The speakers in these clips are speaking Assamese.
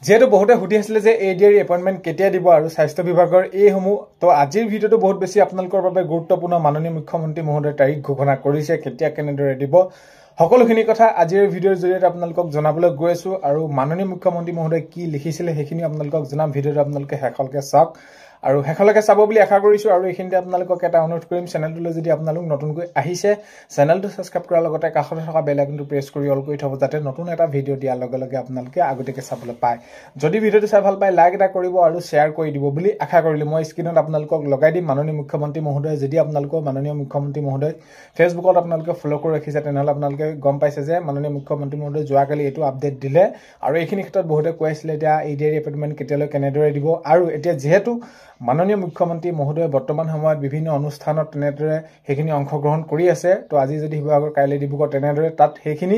যেহেতু বহুতে সুধি আছিলে যে এডিআৰ এপইন্টমেন্ট কেতিয়া দিব আৰু স্বাস্থ্য বিভাগৰ এইসমূহ তো আজিৰ ভিডিঅটো বহুত বেছি আপোনালোকৰ বাবে গুৰুত্বপূৰ্ণ মাননীয় মুখ্যমন্ত্ৰী মহোদয় তাৰিখ ঘোষণা কৰিছে কেতিয়া কেনেদৰে দিব সকলোখিনি কথা আজিৰ ভিডিঅৰ জৰিয়তে আপোনালোকক জনাবলৈ গৈ আছো আৰু মাননীয় মুখ্যমন্ত্ৰী মহোদয় কি লিখিছিলে সেইখিনি আপোনালোকক জনাম ভিডিঅটো আপোনালোকে হেকলকে চাওক আৰু হেকলকে চাব বুলি আশা কৰিছো আৰু এইখিনিতে আপোনালোকক এটা অনুৰোধ কৰিম চেনেলটোলৈ যদি আপোনালোক নতুনকৈ আহিছে চেনেলটো সাবস্ক্ৰাইব কৰাৰ লগতে কাষতে থকা বেল আইকনটো প্ৰেছ কৰি অল কৰি থব যাতে নতুন এটা ভিডিঅ দিয়াৰ লগে লগে আপোনালোকে আগতীয়াকৈ চাবলৈ পায় যদি ভিডিঅটো চাই ভাল পায় লাইক এটা কৰিব আৰু শ্বেয়াৰ কৰি দিব বুলি আশা কৰিলে মই স্ক্ৰীনত আপোনালোকক লগাই দিম মাননীয় মুখ্যমন্ত্ৰী মহোদয় যদি আপোনালোকৰ মাননীয় মুখ্যমন্ত্ৰী মহোদয় ফেচবুকত আপোনালোকে ফলো কৰি ৰাখিছে তেনেহলে আপোনালোকে গম পাইছে যে মাননীয় মুখ্যমন্ত্ৰী মহোদয় যোৱাকালি এইটো আপডেট দিলে আৰু এইখিনি ক্ষেত্ৰত বহুতে কৈ আছিলে এতিয়া এডিআৰ এপইন্টমেন্ট কেতিয়ালৈ কেনেদৰে দিব আৰু এতিয়া যেহেতু মাননীয় মুখ্যমন্ত্ৰী মহোদয় বৰ্তমান সময়ত বিভিন্ন অনুষ্ঠানত তেনেদৰে সেইখিনি অংশগ্ৰহণ কৰি আছে তো আজি যদি বিভাগৰ কাইলৈ দিবক তেনেদৰে তাত সেইখিনি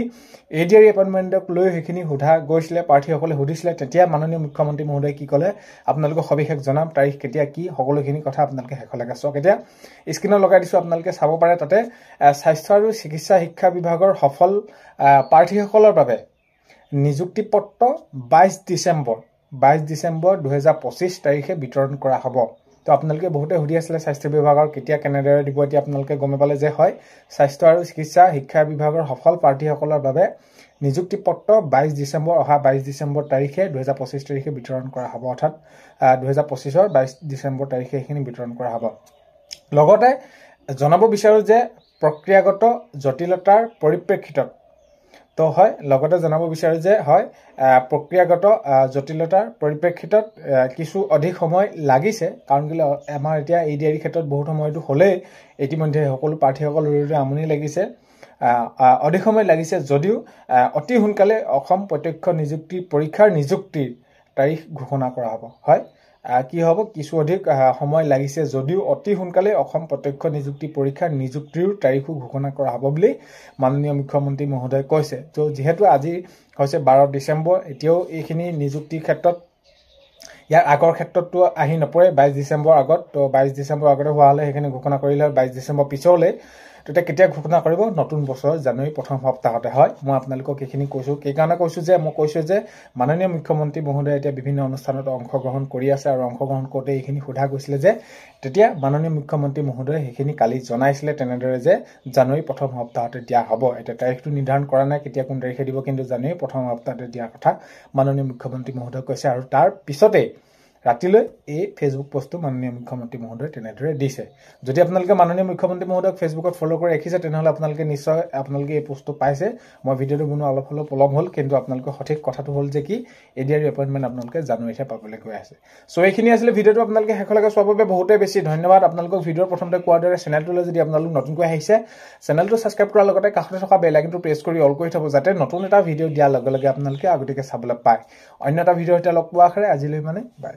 এডিআৰ এপইন্টমেন্টক লৈ সেইখিনি সোধা গৈছিলে প্ৰাৰ্থীসকলে সুধিছিলে তেতিয়া মাননীয় মুখ্যমন্ত্ৰী মহোদয় কি ক'লে আপোনালোকক সবিশেষ জনাম তাৰিখ কেতিয়া কি সকলোখিনি কথা আপোনালোকে হেকলকে চাওক এতিয়া স্ক্ৰীনত লগাই দিছো আপোনালোকে চাব পাৰে তাতে স্বাস্থ্য আৰু চিকিৎসা শিক্ষা বিভাগৰ সফল প্ৰাৰ্থীসকলৰ বাবে নিযুক্তি পত্ৰ 22 ডিসেম্বৰ 2025 তাৰিখে বিতৰণ কৰা হ'ব তো আপোনালোকে বহুতে সুধি আছিলে স্বাস্থ্য বিভাগৰ কেতিয়া কেনেদৰে দিব এতিয়া আপোনালোকে গম পালে যে হয় স্বাস্থ্য আৰু চিকিৎসা শিক্ষা বিভাগৰ সফল প্ৰাৰ্থীসকলৰ বাবে নিযুক্তি পত্ৰ 22 ডিসেম্বৰ অহা 22 ডিসেম্বৰ তাৰিখে 2025 তাৰিখে বিতৰণ কৰা হ'ব অৰ্থাৎ 2025 ৰ 22 ডিসেম্বৰ তাৰিখে এইখিনি বিতৰণ কৰা হ'ব লগতে জনাব বিচাৰো যে প্ৰক্ৰিয়াগত জটিলতাৰ পৰিপ্ৰেক্ষিতত তো হয় লগতে জনাব বিচাৰো যে হয় প্ৰক্ৰিয়াগত জটিলতাৰ পৰিপ্ৰেক্ষিতত কিছু অধিক সময় লাগিছে কাৰণ কি আমাৰ এতিয়া এডিআৰ ক্ষেত্ৰত বহুত সময়টো হলে ইতিমধ্যে সকলো প্ৰাৰ্থীসকলৰ আমনি লাগিছে অধিক সময় লাগিছে যদিও অতি সোনকালে অসম প্ৰত্যক্ষ নিযুক্তি পৰীক্ষাৰ নিযুক্তিৰ তাৰিখ ঘোষণা কৰা হ'ব হয় কি হ'ব কিছু অধিক সময় লাগিছে যদিও অতি সোনকালে অসম প্ৰত্যক্ষ নিযুক্তি পৰীক্ষাৰ নিযুক্তিৰ তাৰিখ ঘোষণা কৰা হ'ব বুলি মাননীয় মুখ্যমন্ত্ৰী মহোদয় কৈছে তো যেহেতু আজি হৈছে 12 ডিসেম্বৰ এতিয়াও এইখিনি নিযুক্তিৰ ক্ষেত্ৰত ইয়াৰ আগৰ ক্ষেত্ৰটো আহি নপৰে 22 ডিসেম্বৰ আগত তো 22 ডিসেম্বৰ আগতে হোৱা হলে সেইখিনি ঘোষণা কৰিলে 22 ডিসেম্বৰ পিছলৈ তো কেতিয়া ঘোষণা কৰিব নতুন বছৰ জানুৱাৰী প্ৰথম সপ্তাহতে হয় মই আপোনালোকক এইখিনি কৈছো কি কাৰণে কৈছো যে মই কৈছো যে মাননীয় মুখ্যমন্ত্ৰী মহোদয় এতিয়া বিভিন্ন অনুষ্ঠানত অংশগ্ৰহণ কৰি আছে আৰু অংশগ্ৰহণ কৰোতে এইখিনি সোধা গৈছিলে যে তেতিয়া মাননীয় মুখ্যমন্ত্ৰী মহোদয় সেইখিনি কালি জনাইছিলে তেনেদৰে যে জানুৱাৰী প্ৰথম সপ্তাহতে দিয়া হ'ব এটা তাৰিখটো নিৰ্ধাৰণ কৰা নাই কেতিয়া কোন তাৰিখে দিব কিন্তু জানুৱাৰী প্ৰথম সপ্তাহতে দিয়া কথা মাননীয় মুখ্যমন্ত্ৰী মহোদয় কৈছে আৰু তাৰ পিছতে ৰাতিলৈ এই ফেসবুক পোষ্টটো মাননীয় মুখ্যমন্ত্ৰী মহোদয় তেনেদৰে দিছে যদি আপোনালোকে মাননীয় মুখ্যমন্ত্ৰী মহোদয়ক ফেসবুকত ফলো কৰি ৰাখিছে তেনেহলে আপোনালোকে নিশ্চয় আপোনালোকে এই পোষ্টটো পাইছে মই ভিডিঅটো বনোৱা অলপ পলম হ'ল কিন্তু আপোনালোকে সঠিক কথাটো হ'ল যে কি এডিআৰ এপইন্টমেন্ট আপোনালোকে জানুৱাৰীতে পাবলৈ গৈ আছে সো এইখিনি আছিল ভিডিঅটো আপোনালোকে হেকলকে চাবৰ বাবে বহুতে বেছি ধন্যবাদ আপোনালোকক ভিডিঅৰ প্ৰথমতে কোৱাৰ দৰে চেনেলটোলৈ যদি আপোনালোক নতুনকৈ আহিছে চেনেলটো সাবস্ক্ৰাইব কৰাৰ লগতে কাষতে থকা বেল আইকনটো প্ৰেছ কৰি অল কৰি থব যাতে নতুন এটা ভিডিঅ দিয়াৰ লগে লগে আপোনালোকে আগতীয়াকৈ চাবলৈ পায় অন্য এটা ভিডিঅ এটা লগ পোৱাৰ আশাৰে আজিলৈ মানে বাই